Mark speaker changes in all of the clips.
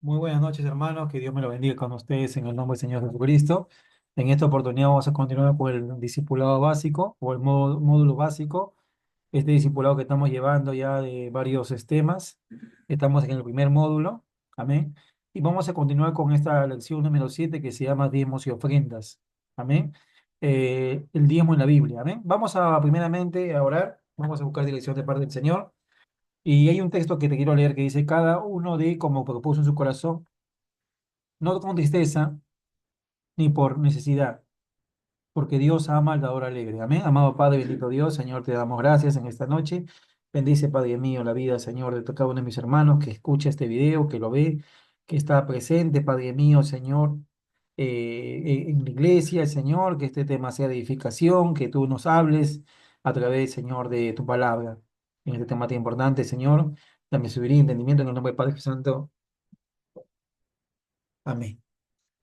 Speaker 1: Muy buenas noches, hermanos. Que Dios me lo bendiga con ustedes en el nombre del Señor Jesucristo. En esta oportunidad vamos a continuar con el discipulado básico o el módulo básico. Este discipulado que estamos llevando ya de varios temas. Estamos en el primer módulo. Amén. Y vamos a continuar con esta lección número 7 que se llama diezmos y ofrendas. Amén. El diezmo en la Biblia. Amén. Vamos a primeramente a orar. Vamos a buscar dirección de parte del Señor. Y hay un texto que te quiero leer que dice, cada uno de como propuso en su corazón, no con tristeza ni por necesidad, porque Dios ama al dador alegre. Amén. Amado Padre, bendito Dios, Señor, te damos gracias en esta noche. Bendice, Padre mío, la vida, Señor, de cada uno de mis hermanos que escucha este video, que lo ve, que está presente, Padre mío, Señor, en la iglesia, Señor, que este tema sea de edificación, que tú nos hables a través, Señor, de tu palabra. En este tema tan importante, Señor, dame sabiduría y entendimiento en el nombre del Padre Santo. Amén.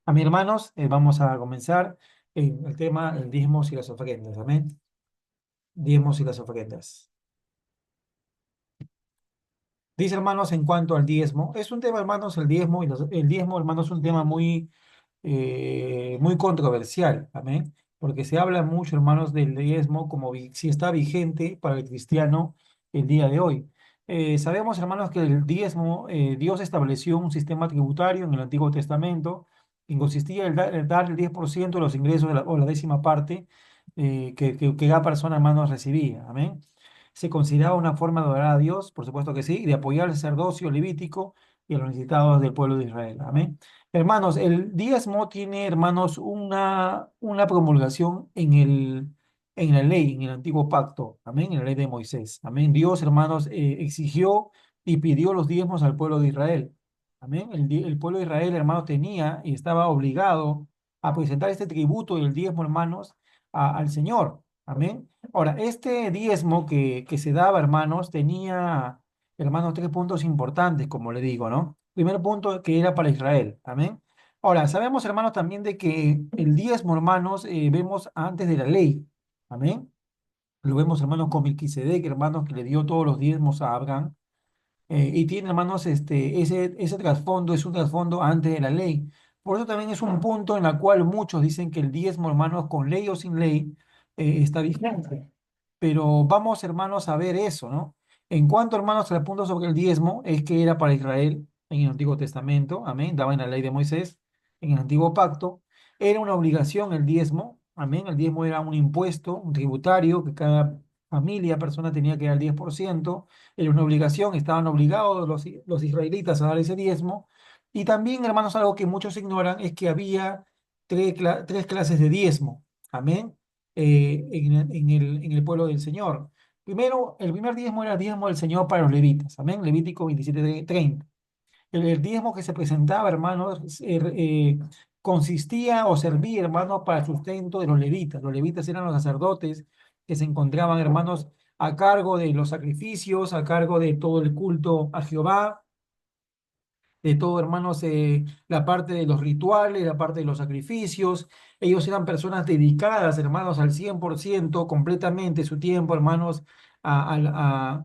Speaker 1: A mis hermanos, vamos a comenzar en el tema, el diezmos y las ofrendas. Amén. Diezmos y las ofrendas. Dice, hermanos, en cuanto al diezmo, es un tema, hermanos, el diezmo el diezmo, hermanos, es un tema muy controversial. Amén. Porque se habla mucho, hermanos, del diezmo como si está vigente para el cristiano el día de hoy. Sabemos, hermanos, que el diezmo, Dios estableció un sistema tributario en el Antiguo Testamento que consistía en dar el 10% de los ingresos o la décima parte que cada persona, hermanos, recibía. Amén. Se consideraba una forma de adorar a Dios, por supuesto que sí, y de apoyar al sacerdocio levítico y a los necesitados del pueblo de Israel. Amén. Hermanos, el diezmo tiene, hermanos, una promulgación en la ley, en el antiguo pacto. Amén. En la ley de Moisés. Amén. Dios, hermanos, exigió y pidió los diezmos al pueblo de Israel. Amén. El pueblo de Israel, hermanos, tenía y estaba obligado a presentar este tributo y el diezmo, hermanos, al Señor. Amén. Ahora, este diezmo que se daba, hermanos, tenía, hermanos, tres puntos importantes, como le digo, ¿no? Primer punto que era para Israel. Amén. Ahora, sabemos, hermanos, también de que el diezmo, hermanos, vemos antes de la ley. Amén. Lo vemos, hermanos, con Melquisedec, hermanos, que le dio todos los diezmos a Abraham. Y tiene, hermanos, ese trasfondo es un trasfondo antes de la ley. Por eso también es un punto en el cual muchos dicen que el diezmo, hermanos, con ley o sin ley, está vigente. Pero vamos, hermanos, a ver eso, ¿no? En cuanto, hermanos, al punto sobre el diezmo, es que era para Israel en el Antiguo Testamento, amén, daba en la ley de Moisés, en el Antiguo Pacto. Era una obligación el diezmo, amén. El diezmo era un impuesto, un tributario que cada familia, persona tenía que dar el 10%. Era una obligación, estaban obligados los israelitas a dar ese diezmo. Y también, hermanos, algo que muchos ignoran es que había tres clases de diezmo, amén, en el pueblo del Señor. Primero, el primer diezmo era el diezmo del Señor para los levitas, amén, Levítico 27:30. El diezmo que se presentaba, hermanos, consistía o servía, hermanos, para el sustento de los levitas. Los levitas eran los sacerdotes que se encontraban, hermanos, a cargo de los sacrificios, a cargo de todo el culto a Jehová, de todo, hermanos, la parte de los rituales, la parte de los sacrificios. Ellos eran personas dedicadas, hermanos, al 100%, completamente su tiempo, hermanos, a, a-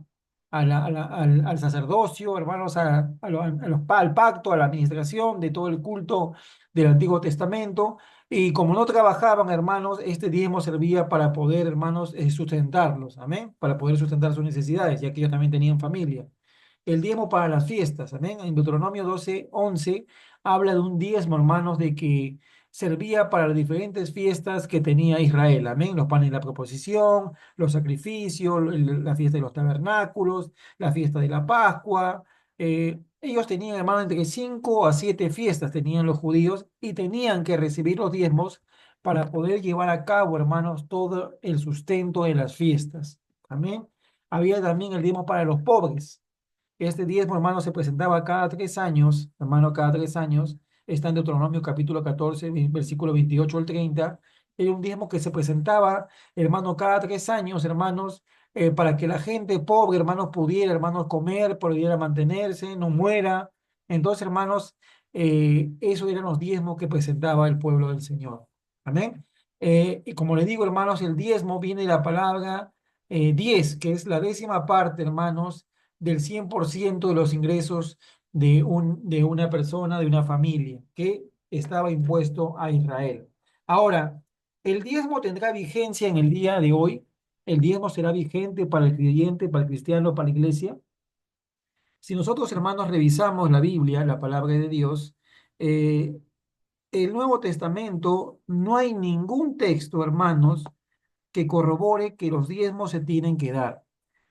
Speaker 1: al sacerdocio, hermanos, al pacto, a la administración de todo el culto del Antiguo Testamento. Y como no trabajaban, hermanos, este diezmo servía para poder, hermanos, sustentarlos, amén, para poder sustentar sus necesidades, ya que ellos también tenían familia. El diezmo para las fiestas, amén. En Deuteronomio 12:11 habla de un diezmo, hermanos, de que servía para las diferentes fiestas que tenía Israel, amén. Los panes de la proposición, los sacrificios, la fiesta de los tabernáculos, la fiesta de la Pascua. Ellos tenían, hermanos, entre 5 a 7 fiestas tenían los judíos y tenían que recibir los diezmos para poder llevar a cabo, hermanos, todo el sustento de las fiestas. Amén. Había también el diezmo para los pobres. Este diezmo, hermano, se presentaba cada 3 años, hermano, cada 3 años. Está en Deuteronomio capítulo 14, versículo 28 al 30. Era un diezmo que se presentaba, hermano, cada 3 años, hermanos, para que la gente pobre, hermanos, pudiera, hermanos, comer, pudiera mantenerse, no muera. Entonces, hermanos, esos eran los diezmos que presentaba el pueblo del Señor. Amén. Y como les digo, hermanos, el diezmo viene de la palabra 10, que es la décima parte, hermanos, del 100% de los ingresos de una persona, de una familia que estaba impuesto a Israel. Ahora, ¿el diezmo tendrá vigencia en el día de hoy? ¿El diezmo será vigente para el creyente, para el cristiano, para la iglesia? Si nosotros, hermanos, revisamos la Biblia, la palabra de Dios, eh, el Nuevo Testamento, no hay ningún texto, hermanos, que corrobore que los diezmos se tienen que dar.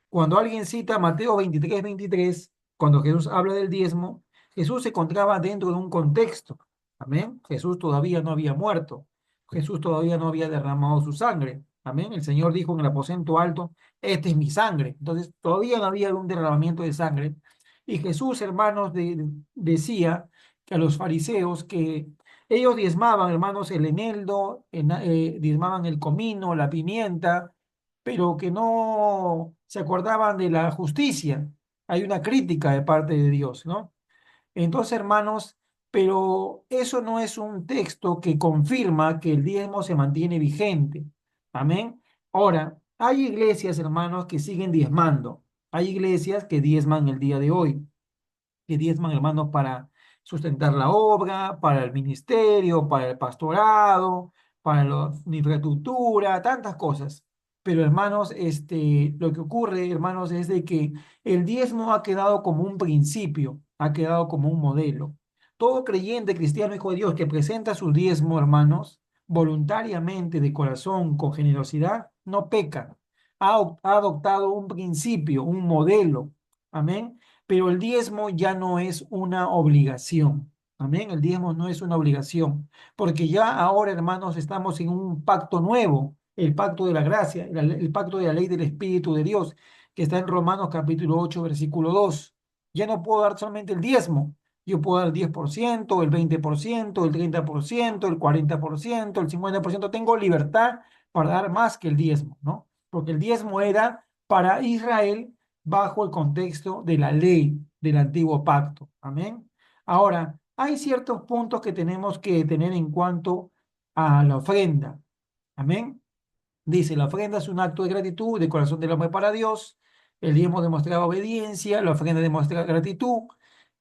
Speaker 1: Cuando alguien cita Mateo 23:23, cuando Jesús habla del diezmo, Jesús se encontraba dentro de un contexto. Amén. Jesús todavía no había muerto. Jesús todavía no había derramado su sangre. Amén. El Señor dijo en el aposento alto, esta es mi sangre. Entonces, todavía no había un derramamiento de sangre. Y Jesús, hermanos, decía que a los fariseos que ellos diezmaban, hermanos, el eneldo, diezmaban el comino, la pimienta, pero que no se acordaban de la justicia. Hay una crítica de parte de Dios, ¿no? Entonces, hermanos, pero eso no es un texto que confirma que el diezmo se mantiene vigente. Amén. Ahora, hay iglesias, hermanos, que siguen diezmando. Hay iglesias que diezman el día de hoy, que diezman, hermanos, para sustentar la obra, para el ministerio, para el pastorado, para la infraestructura, tantas cosas. Pero, hermanos, lo que ocurre, hermanos, es de que el diezmo ha quedado como un principio, ha quedado como un modelo. Todo creyente cristiano, hijo de Dios, que presenta su diezmo, hermanos, voluntariamente, de corazón, con generosidad, no peca. Ha adoptado un principio, un modelo. Amén, pero el diezmo ya no es una obligación. Amén. El diezmo no es una obligación, porque ya ahora, hermanos, estamos en un pacto nuevo, el pacto de la gracia, el pacto de la ley del Espíritu de Dios, que está en Romanos capítulo 8 versículo 2. Ya no puedo dar solamente el diezmo, yo puedo dar el 10%, el 20%, el 30%, el 40%, el 50%. Tengo libertad para dar más que el diezmo, ¿no? Porque el diezmo era para Israel bajo el contexto de la ley del antiguo pacto. Amén. Ahora, hay ciertos puntos que tenemos que tener en cuanto a la ofrenda. Amén. Dice, la ofrenda es un acto de gratitud, de corazón del hombre para Dios. El diezmo demostraba obediencia, la ofrenda demuestra gratitud.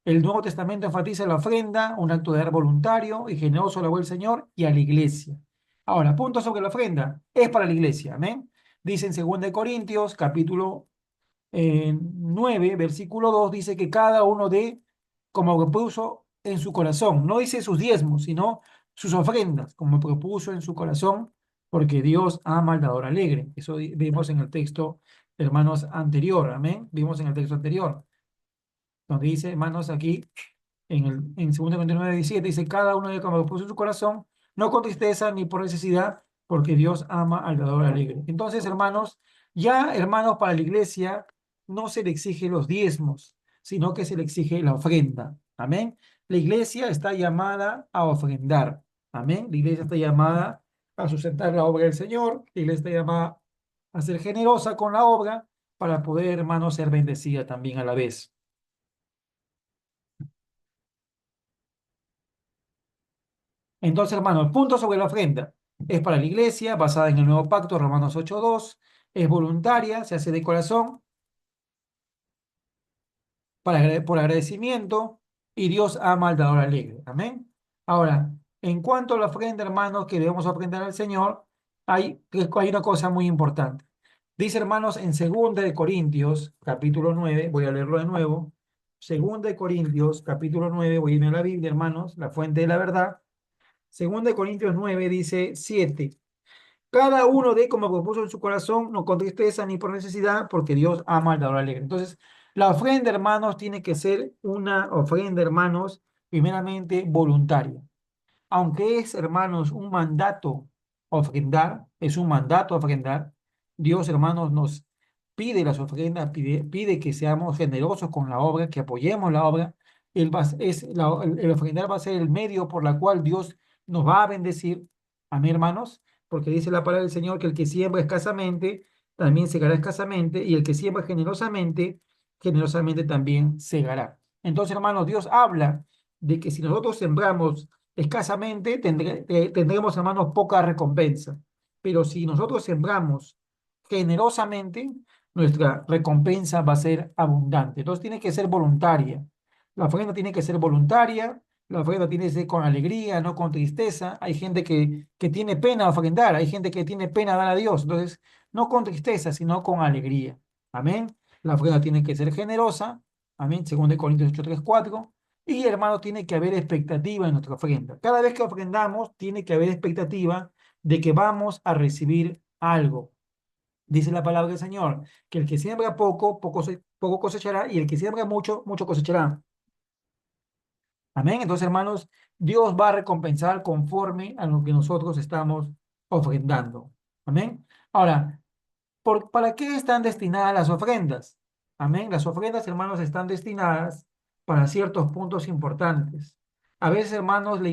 Speaker 1: El Nuevo Testamento enfatiza la ofrenda, un acto de dar voluntario y generoso a la del Señor y a la iglesia. Ahora, punto sobre la ofrenda. Es para la iglesia. Amén. Dice en 2 Corintios, capítulo 9, versículo 2, dice que cada uno dé como propuso en su corazón. No dice sus diezmos, sino sus ofrendas, como propuso en su corazón, porque Dios ama al dador alegre. Eso vimos en el texto, hermanos, anterior. Amén. Vimos en el texto anterior, donde dice, hermanos, aquí en 2 Corintios 9:17 dice, cada uno de como puso en su corazón, no con tristeza ni por necesidad, porque Dios ama al dador alegre. Entonces, hermanos, ya, hermanos, para la iglesia no se le exige los diezmos, sino que se le exige la ofrenda. Amén. La iglesia está llamada a ofrendar. Amén. La iglesia está llamada a sustentar la obra del Señor. La iglesia está llamada a ser generosa con la obra para poder, hermanos, ser bendecida también a la vez. Entonces, hermanos, punto sobre la ofrenda. Es para la iglesia, basada en el nuevo pacto, Romanos 8:2. Es voluntaria, se hace de corazón, por agradecimiento, y Dios ama al dador alegre. Amén. Ahora, en cuanto a la ofrenda, hermanos, que debemos ofrendar al Señor, hay una cosa muy importante. Dice, hermanos, en 2 Corintios, capítulo 9, voy a leerlo de nuevo. 2 Corintios, capítulo 9, voy a irme a la Biblia, hermanos, la fuente de la verdad. 2 Corintios 9 dice 7. Cada uno dé como propuso en su corazón, no con tristeza ni por necesidad, porque Dios ama al dador alegre. Entonces, la ofrenda, hermanos, tiene que ser una ofrenda, hermanos, primeramente voluntaria. Aunque es, hermanos, un mandato ofrendar, es un mandato ofrendar, Dios, hermanos, nos pide las ofrendas, pide que seamos generosos con la obra, que apoyemos la obra. El ofrendar va a ser el medio por la cual Dios nos va a bendecir. Amén, hermanos, porque dice la palabra del Señor que el que siembra escasamente, también segará escasamente, y el que siembra generosamente, generosamente también segará. Entonces, hermanos, Dios habla de que si nosotros sembramos escasamente, tendremos, hermanos, poca recompensa. Pero si nosotros sembramos generosamente, nuestra recompensa va a ser abundante. Entonces tiene que ser voluntaria. La ofrenda tiene que ser voluntaria, la ofrenda tiene que ser con alegría, no con tristeza. Hay gente que tiene pena ofrendar, hay gente que tiene pena dar a Dios. Entonces, no con tristeza, sino con alegría. Amén. La ofrenda tiene que ser generosa. Amén. Según de Corintios 8, 3, 4. Y hermano, tiene que haber expectativa en nuestra ofrenda. Cada vez que ofrendamos, tiene que haber expectativa de que vamos a recibir algo. Dice la palabra del Señor, que el que siembra poco, poco cosechará, y el que siembra mucho, mucho cosechará. Amén. Entonces, hermanos, Dios va a recompensar conforme a lo que nosotros estamos ofrendando. Amén. Ahora, ¿para qué están destinadas las ofrendas? Amén. Las ofrendas, hermanos, están destinadas para ciertos puntos importantes. A veces, hermanos, no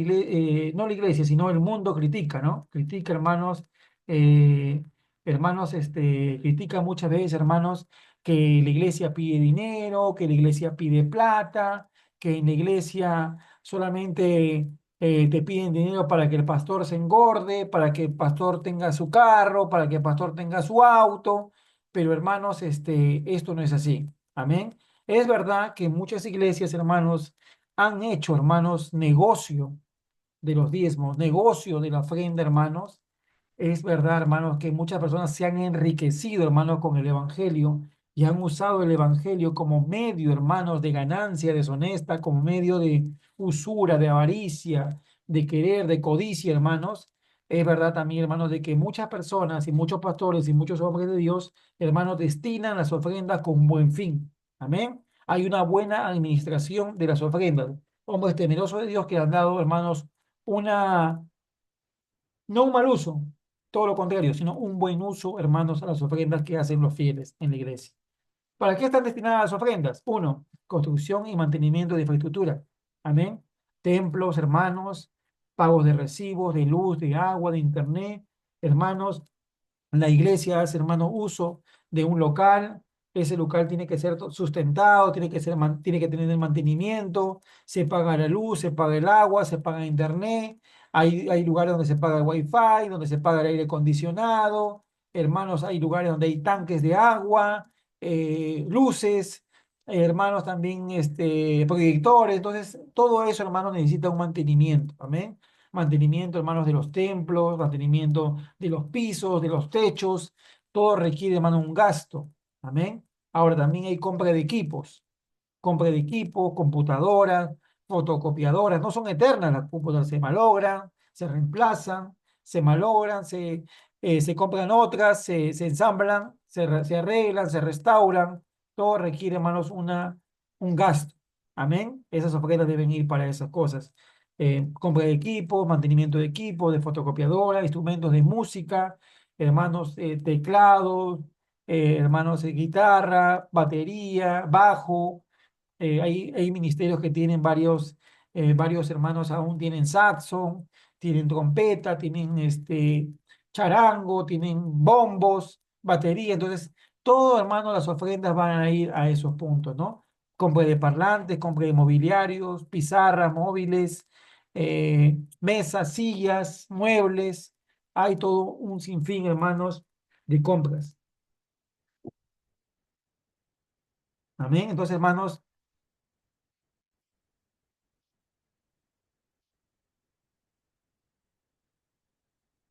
Speaker 1: la iglesia, sino el mundo critica, ¿no? Critica, hermanos, eh, critica muchas veces, hermanos, que la iglesia pide dinero, que la iglesia pide plata, que en la iglesia solamente te piden dinero para que el pastor se engorde, para que el pastor tenga su carro, para que el pastor tenga su auto, pero hermanos, esto no es así. Amén. Es verdad que muchas iglesias, hermanos, han hecho, hermanos, negocio de los diezmos, negocio de la ofrenda, hermanos. Es verdad, hermanos, que muchas personas se han enriquecido, hermanos, con el Evangelio y han usado el Evangelio como medio, hermanos, de ganancia deshonesta, como medio de usura, de avaricia, de querer, de codicia, hermanos. Es verdad también, hermanos, de que muchas personas y muchos pastores y muchos hombres de Dios, hermanos, destinan las ofrendas con buen fin. Amén. Hay una buena administración de las ofrendas. Hombres temerosos de Dios que han dado, hermanos, una no un mal uso, todo lo contrario, sino un buen uso, hermanos, a las ofrendas que hacen los fieles en la iglesia. ¿Para qué están destinadas las ofrendas? Uno, construcción y mantenimiento de infraestructura. Amén. Templos, hermanos, pagos de recibos, de luz, de agua, de internet. Hermanos, la iglesia hace, hermano, uso de un local. Ese local tiene que ser sustentado, tiene que tener mantenimiento. Se paga la luz, se paga el agua, se paga internet. Hay lugares donde se paga el wifi, donde se paga el aire acondicionado. Hermanos, hay lugares donde hay tanques de agua, luces. Hermanos, también proyectores. Entonces, todo eso, hermanos, necesita un mantenimiento. Amén. Mantenimiento, hermanos, de los templos, mantenimiento de los pisos, de los techos, todo requiere, hermano, un gasto. Amén. Ahora también hay compra de equipos, computadoras, fotocopiadoras, no son eternas, las computadoras se malogran, se reemplazan, se malogran, se compran otras, se ensamblan, se arreglan, se restauran, todo requiere, hermanos, un gasto. Amén. Esas ofrendas deben ir para esas cosas. Compra de equipos, mantenimiento de equipos, de fotocopiadora, instrumentos de música, hermanos, teclados, hermanos, guitarra, batería, bajo. Hay ministerios que tienen varios hermanos, aún tienen saxo, tienen trompeta, tienen charango, tienen bombos, batería. Entonces, todo, hermano, las ofrendas van a ir a esos puntos, ¿no? Compra de parlantes, compra de mobiliarios, pizarras, móviles, mesas, sillas, muebles. Hay todo un sinfín, hermanos, de compras. Amén. Entonces, hermanos,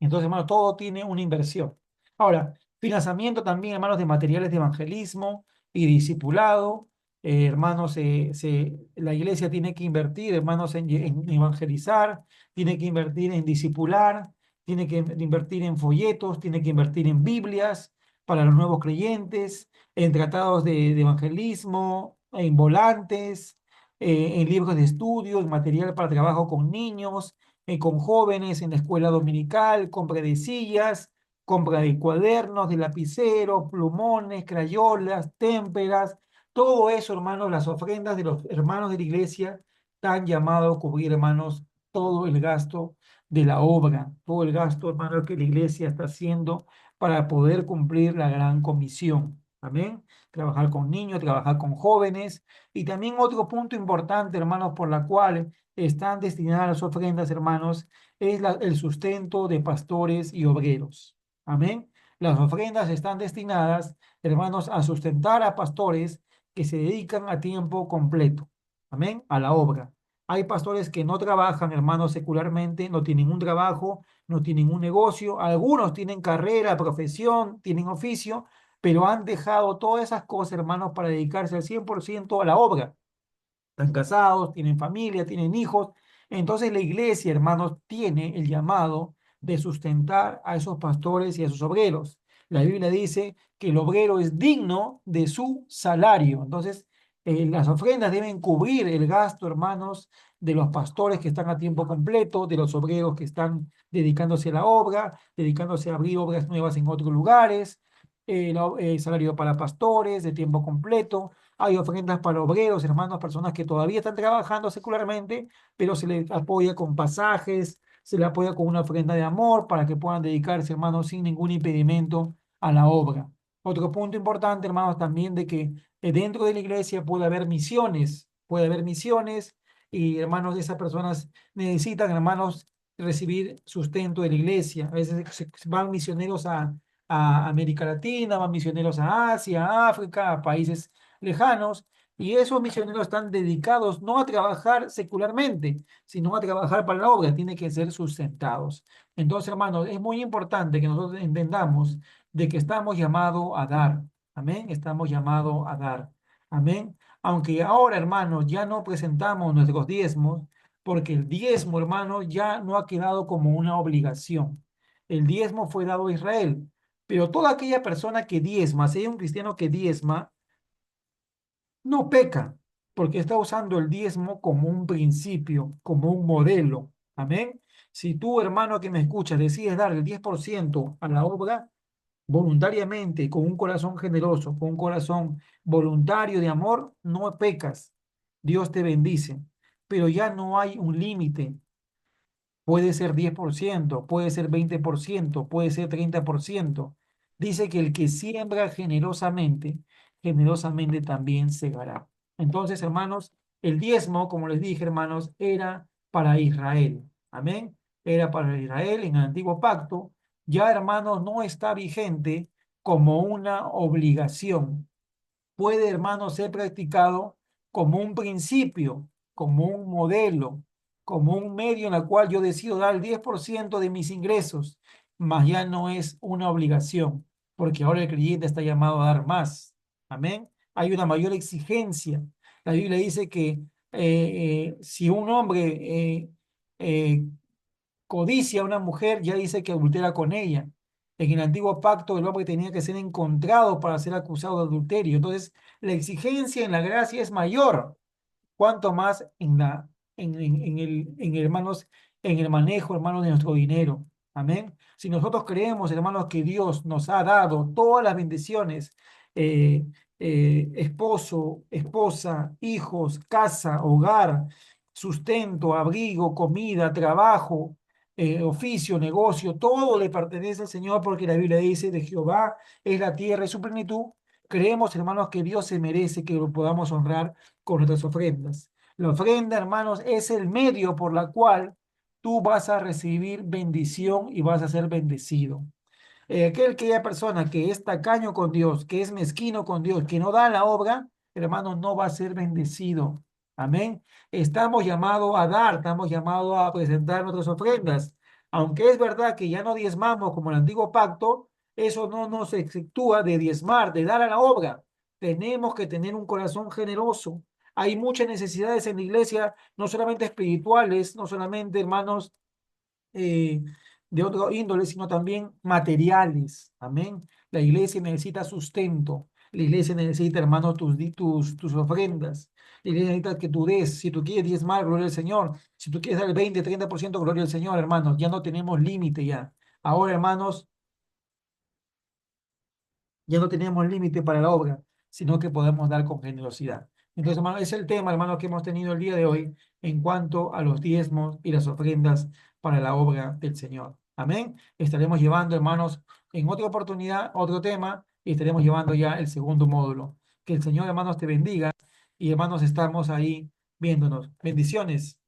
Speaker 1: hermano, todo tiene una inversión. Ahora, financiamiento también, hermanos, de materiales de evangelismo y discipulado. Hermanos, la iglesia tiene que invertir, hermanos, en evangelizar, tiene que invertir en discipular, tiene que invertir en folletos, tiene que invertir en Biblias para los nuevos creyentes, en tratados de evangelismo, en volantes, en libros de estudio, en material para trabajo con niños, con jóvenes en la escuela dominical, compra de sillas, compra de cuadernos, de lapiceros, plumones, crayolas, témperas, todo eso, hermanos, las ofrendas de los hermanos de la iglesia están llamados a cubrir, hermanos, todo el gasto de la obra, todo el gasto, hermanos, que la iglesia está haciendo para poder cumplir la gran comisión. Amén. Trabajar con niños, trabajar con jóvenes. Y también otro punto importante, hermanos, por la cual están destinadas las ofrendas, hermanos, es el sustento de pastores y obreros. Amén. Las ofrendas están destinadas, hermanos, a sustentar a pastores que se dedican a tiempo completo. amén, a la obra. Hay pastores que no trabajan, hermanos, secularmente, no tienen un trabajo, no tienen un negocio, algunos tienen carrera, profesión, tienen oficio, pero han dejado todas esas cosas, hermanos, para dedicarse al 100% a la obra. Están casados, tienen familia, tienen hijos. Entonces la iglesia, hermanos, tiene el llamado de sustentar a esos pastores y a sus obreros. La Biblia dice que el obrero es digno de su salario. Entonces, las ofrendas deben cubrir el gasto, hermanos, de los pastores que están a tiempo completo, de los obreros que están dedicándose a la obra, dedicándose a abrir obras nuevas en otros lugares, salario para pastores de tiempo completo. Hay ofrendas para obreros, hermanos, personas que todavía están trabajando secularmente, pero se les apoya con pasajes, se les apoya con una ofrenda de amor para que puedan dedicarse, hermanos, sin ningún impedimento a la obra. Otro punto importante, hermanos, también de que dentro de la iglesia puede haber misiones y, hermanos, esas personas necesitan, hermanos, recibir sustento de la iglesia. A veces van misioneros a América Latina, van misioneros a Asia, a África, a países lejanos, y esos misioneros están dedicados no a trabajar secularmente, sino a trabajar para la obra, tienen que ser sustentados. Entonces, hermanos, es muy importante que nosotros entendamos de que estamos llamados a dar, amén, estamos llamados a dar, amén. Aunque ahora, hermanos, ya no presentamos nuestros diezmos, porque el diezmo, hermano, ya no ha quedado como una obligación. El diezmo fue dado a Israel, pero toda aquella persona que diezma, si hay un cristiano que diezma, no peca, porque está usando el diezmo como un principio, como un modelo. Amén. Si tú, hermano que me escuchas, decides dar el 10% a la obra voluntariamente, con un corazón generoso, con un corazón voluntario de amor, no pecas. Dios te bendice, pero ya no hay un límite. Puede ser 10%, puede ser 20%, puede ser 30%. Dice que el que siembra generosamente, generosamente también segará. Entonces, hermanos, el diezmo, como les dije, hermanos, era para Israel. Amén. Era para Israel en el antiguo pacto. Ya, hermanos, no está vigente como una obligación. Puede, hermano, ser practicado como un principio, como un modelo, como un medio en el cual yo decido dar el 10% de mis ingresos, mas ya no es una obligación, porque ahora el creyente está llamado a dar más. Amén. Hay una mayor exigencia. La Biblia dice que si un hombre eh, codicia a una mujer, ya dice que adultera con ella. En el antiguo pacto el hombre tenía que ser encontrado para ser acusado de adulterio. Entonces, la exigencia en la gracia es mayor, cuanto más hermanos, en el manejo, hermanos, de nuestro dinero. Amén. Si nosotros creemos, hermanos, que Dios nos ha dado todas las bendiciones, eh, esposo, esposa, hijos, casa, hogar, sustento, abrigo, comida, trabajo, oficio, negocio, todo le pertenece al Señor porque la Biblia dice de Jehová es la tierra y su plenitud. Creemos, hermanos, que Dios se merece que lo podamos honrar con nuestras ofrendas. La ofrenda, hermanos, es el medio por la cual tú vas a recibir bendición y vas a ser bendecido. Aquella persona que es tacaño con Dios, que es mezquino con Dios, que no da la obra, hermano, no va a ser bendecido. Amén. Estamos llamados a dar, estamos llamados a presentar nuestras ofrendas. Aunque es verdad que ya no diezmamos como el antiguo pacto, eso no nos exceptúa de diezmar, de dar a la obra. Tenemos que tener un corazón generoso. Hay muchas necesidades en la iglesia, no solamente espirituales, no solamente, hermanos, eh, de otro índole, sino también materiales. Amén. La iglesia necesita sustento. La iglesia necesita, hermanos, tus ofrendas. La iglesia necesita que tú des. Si tú quieres diezmar, gloria al Señor. Si tú quieres dar el 20, 30%, gloria al Señor, hermanos. Ya no tenemos límite ya. Ahora, hermanos, ya no tenemos límite para la obra, sino que podemos dar con generosidad. Entonces, hermano, es el tema, hermano, que hemos tenido el día de hoy en cuanto a los diezmos y las ofrendas para la obra del Señor. Amén. Estaremos llevando, hermanos, en otra oportunidad, otro tema, y estaremos llevando ya el segundo módulo. Que el Señor, hermanos, te bendiga y, hermanos, estamos ahí viéndonos. Bendiciones.